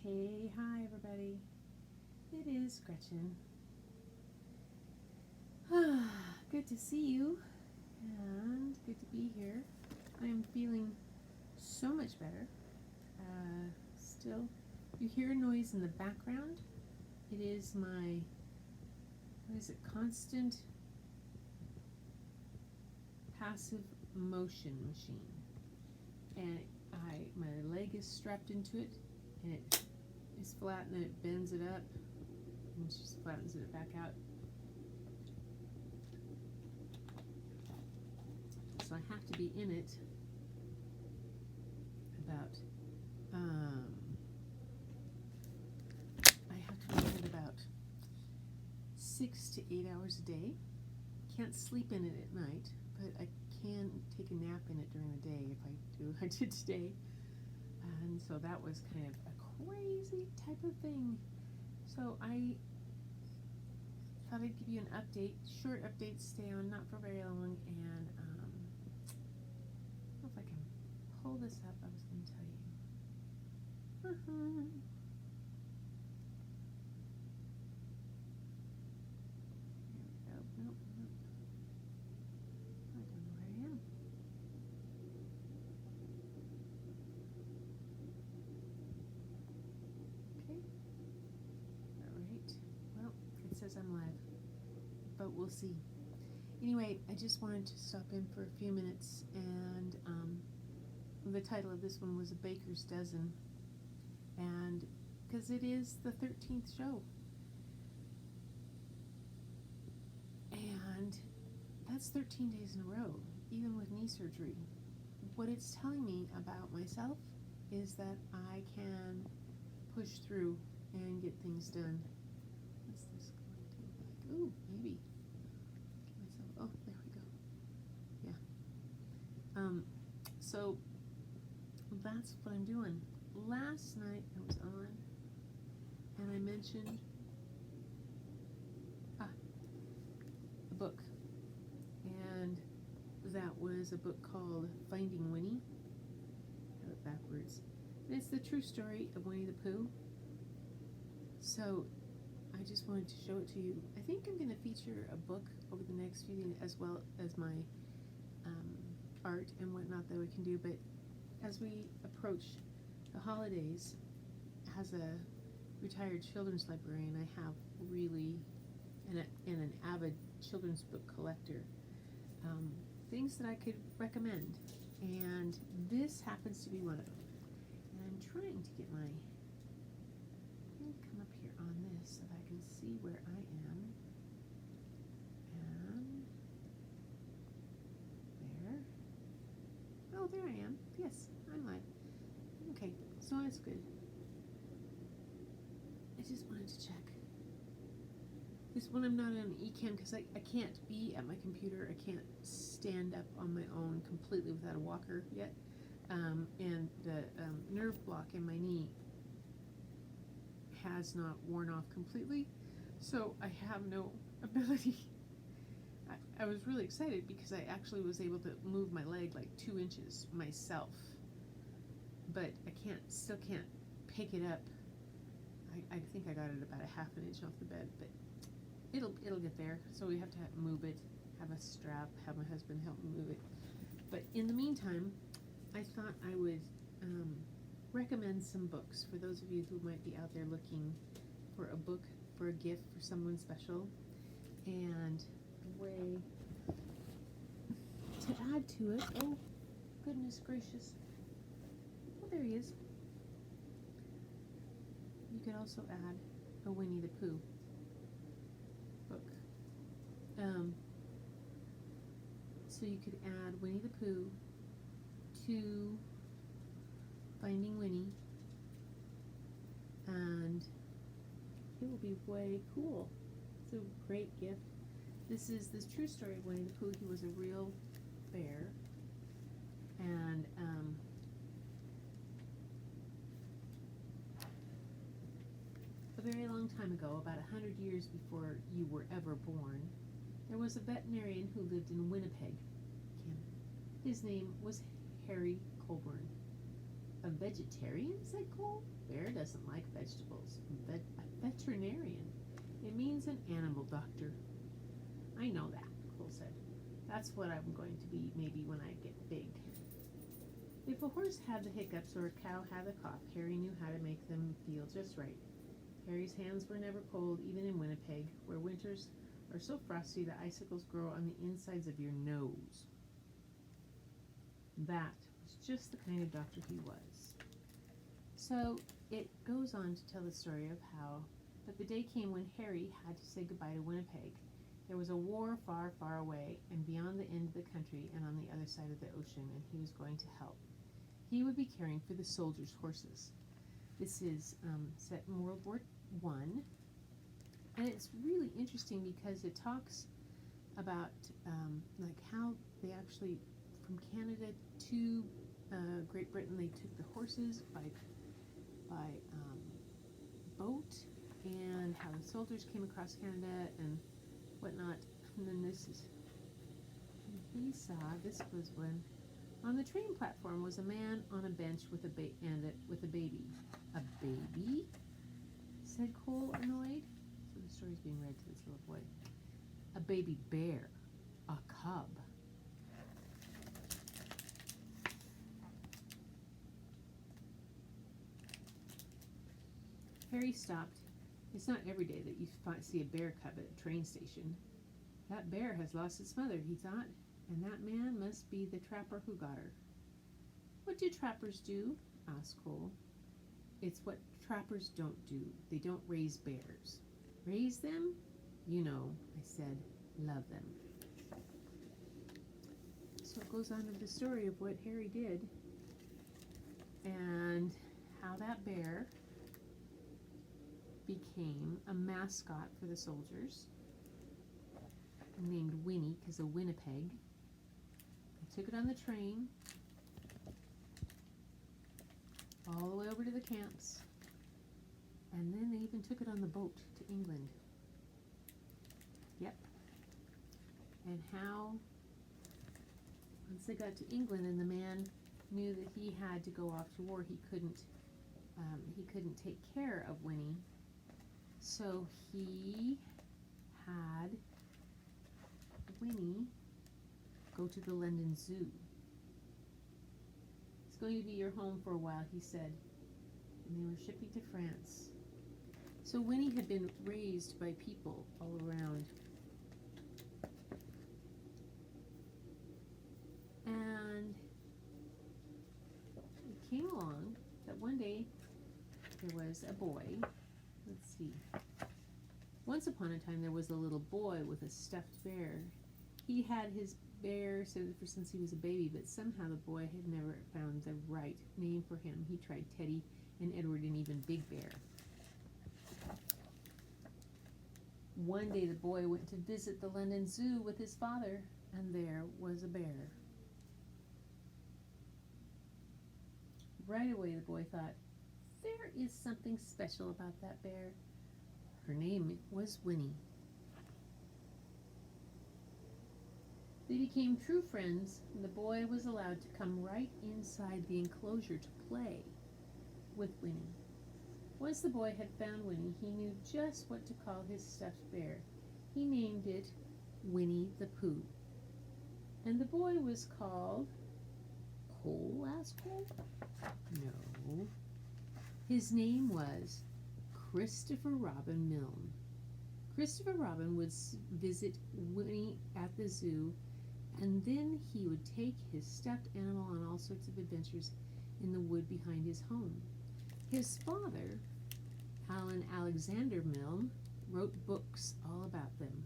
Hey, hi everybody. It is Gretchen. Good to see you and good to be here. I am feeling so much better. Still, you hear a noise in the background. It is my, constant passive motion machine. And my leg is strapped into it and it is flat and then it bends it up and just flattens it back out. So I have to be in it about, about 6 to 8 hours a day. Can't sleep in it at night, but I can take a nap in it during the day if I did today. And so that was kind of a crazy type of thing. So I thought I'd give you an update, short update, stay on, not for very long, and I don't know if I can pull this up. I was going to tell you. There we go. Nope. I don't know where I am. Okay. Alright. Well, it says I'm live, but we'll see. Anyway, I just wanted to stop in for a few minutes, and the title of this one was A Baker's Dozen, and because it is the 13th show, and that's 13 days in a row, even with knee surgery. What it's telling me about myself is that I can push through and get things done. What's this going to look like? Ooh, maybe. Oh, there we go. Yeah. So that's what I'm doing. Last night I was on and I mentioned a book, and that was a book called Finding Winnie. I have it backwards. And it's the true story of Winnie the Pooh. So I just wanted to show it to you. I think I'm going to feature a book over the next few days, as well as my art and whatnot that we can do. But as we approach the holidays, as a retired children's librarian, I have really, and an avid children's book collector, things that I could recommend. And this happens to be one of them. And I'm trying to get my, let me come up here on this so that I can see where I am. And there. Oh, there I am. Yes, I'm live. Okay, so that's good. I just wanted to check. This one I'm not on eCam because I can't be at my computer. I can't stand up on my own completely without a walker yet. And the nerve block in my knee has not worn off completely, so I have no ability. I was really excited because I actually was able to move my leg like 2 inches myself, but I still can't pick it up. I think I got it about a half an inch off the bed, but it'll get there. So we have to move it, have a strap, have my husband help me move it. But in the meantime, I thought I would recommend some books for those of you who might be out there looking for a book for a gift for someone special, and a way to add to it. Oh, goodness gracious. Oh, there he is. You could also add a Winnie the Pooh book. So you could add Winnie the Pooh to Finding Winnie, and it will be way cool. It's a great gift. This is this true story of Winnie the Pooh. He was a real bear, and a very long time ago, about 100 years before you were ever born, there was a veterinarian who lived in Winnipeg, Canada. His name was Harry Colburn, a A vegetarian, said Cole. Bear doesn't like vegetables. A veterinarian. It means an animal doctor. I know that, Cole said. That's what I'm going to be maybe when I get big. If a horse had the hiccups or a cow had the cough, Harry knew how to make them feel just right. Harry's hands were never cold, even in Winnipeg, where winters are so frosty that icicles grow on the insides of your nose. That was just the kind of doctor he was. So it goes on to tell the story of how, but the day came when Harry had to say goodbye to Winnipeg. There was a war far, far away and beyond the end of the country and on the other side of the ocean, and he was going to help. He would be caring for the soldiers' horses. This is set in World War I, and it's really interesting because it talks about like how they actually, from Canada to Great Britain, they took the horses by boat, and how the soldiers came across Canada and whatnot. And then this was when on the train platform was a man on a bench with a baby. A baby? Said Cole, annoyed. So the story's being read to this little boy. A baby bear. A cub. Harry stopped. It's not every day that you see a bear cub at a train station. That bear has lost its mother, he thought, and that man must be the trapper who got her. What do trappers do? Asked Cole. It's what trappers don't do. They don't raise bears. Raise them? You know, I said, love them. So it goes on to the story of what Harry did and how that bear became a mascot for the soldiers, named Winnie because of Winnipeg. They took it on the train all the way over to the camps, and then they even took it on the boat to England. Yep. And how once they got to England and the man knew that he had to go off to war, he couldn't take care of Winnie. So he had Winnie go to the London Zoo. It's going to be your home for a while, he said. And they were shipping to France. So Winnie had been raised by people all around. And it came along that one day there was a boy. Let's see. Once upon a time, there was a little boy with a stuffed bear. He had his bear since he was a baby, but somehow the boy had never found the right name for him. He tried Teddy and Edward and even Big Bear. One day, the boy went to visit the London Zoo with his father, and there was a bear. Right away, the boy thought, there is something special about that bear. Her name was Winnie. They became true friends, and the boy was allowed to come right inside the enclosure to play with Winnie. Once the boy had found Winnie, he knew just what to call his stuffed bear. He named it Winnie the Pooh. And the boy was called Cole, asked Cole? No. His name was Christopher Robin Milne. Christopher Robin would visit Winnie at the zoo, and then he would take his stuffed animal on all sorts of adventures in the wood behind his home. His father, Alan Alexander Milne, wrote books all about them.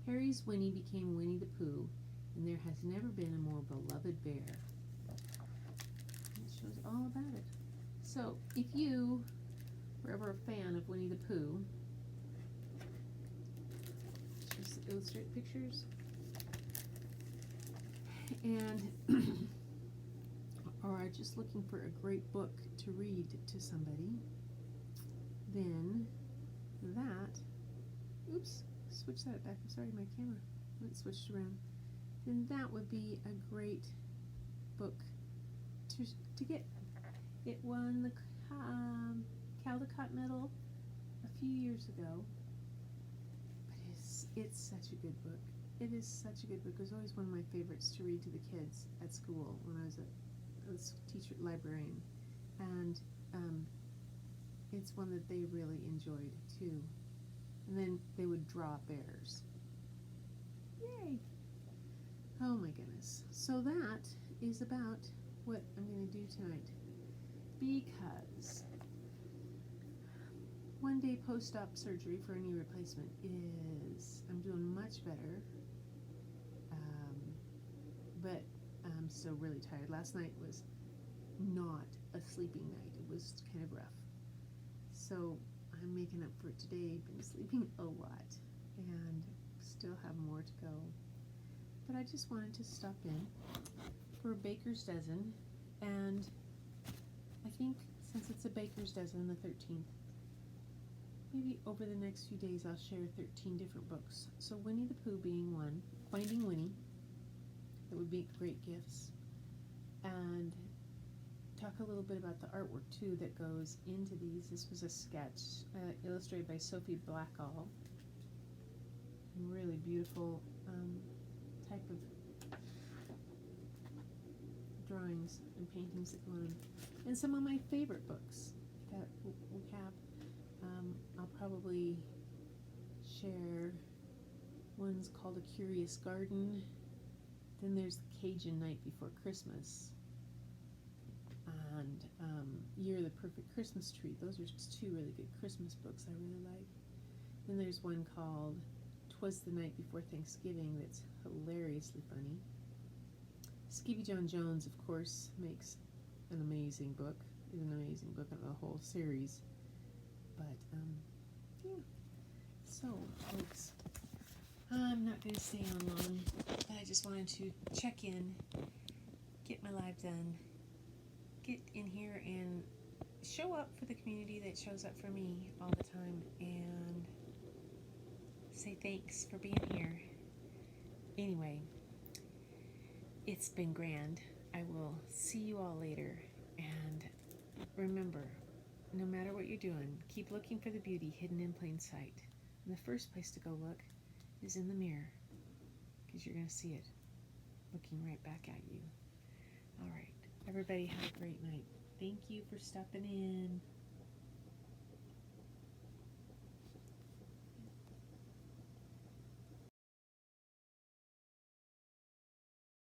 Harry's Winnie became Winnie the Pooh, and there has never been a more beloved bear. It shows all about it. So, if you were ever a fan of Winnie the Pooh, just illustrate pictures, and or just looking for a great book to read to somebody, then that, oops, switch that back, I'm sorry, my camera went switched around, then that would be a great book to get. It won the Caldecott Medal a few years ago. But it's such a good book. It is such a good book. It was always one of my favorites to read to the kids at school when I was a teacher librarian, and it's one that they really enjoyed too. And then they would draw bears. Yay! Oh my goodness. So that is about what I'm going to do tonight, because one day post-op surgery for a knee replacement is, I'm doing much better, but I'm still really tired. Last night was not a sleeping night. It was kind of rough. So I'm making up for it today. Been sleeping a lot and still have more to go. But I just wanted to stop in for a baker's dozen, and I think since it's a baker's dozen, the 13th, maybe over the next few days I'll share 13 different books. So Winnie the Pooh being one, Finding Winnie, that would be great gifts, and talk a little bit about the artwork too that goes into these. This was a sketch illustrated by Sophie Blackall. Really beautiful type of drawings and paintings that go on. And some of my favorite books that we have. I'll probably share. One's called A Curious Garden. Then there's The Cajun Night Before Christmas, and Year of the Perfect Christmas Tree. Those are two really good Christmas books I really like. Then there's one called 'Twas the Night Before Thanksgiving that's hilariously funny. Skippy John Jones, of course, makes an amazing book. Is an amazing book of the whole series. But yeah. So, folks, I'm not going to stay on long. I just wanted to check in, get my live done, get in here and show up for the community that shows up for me all the time, and say thanks for being here. Anyway, it's been grand. I will see you all later, and remember, no matter what you're doing, keep looking for the beauty hidden in plain sight. And the first place to go look is in the mirror, because you're going to see it looking right back at you. All right, everybody have a great night. Thank you for stopping in.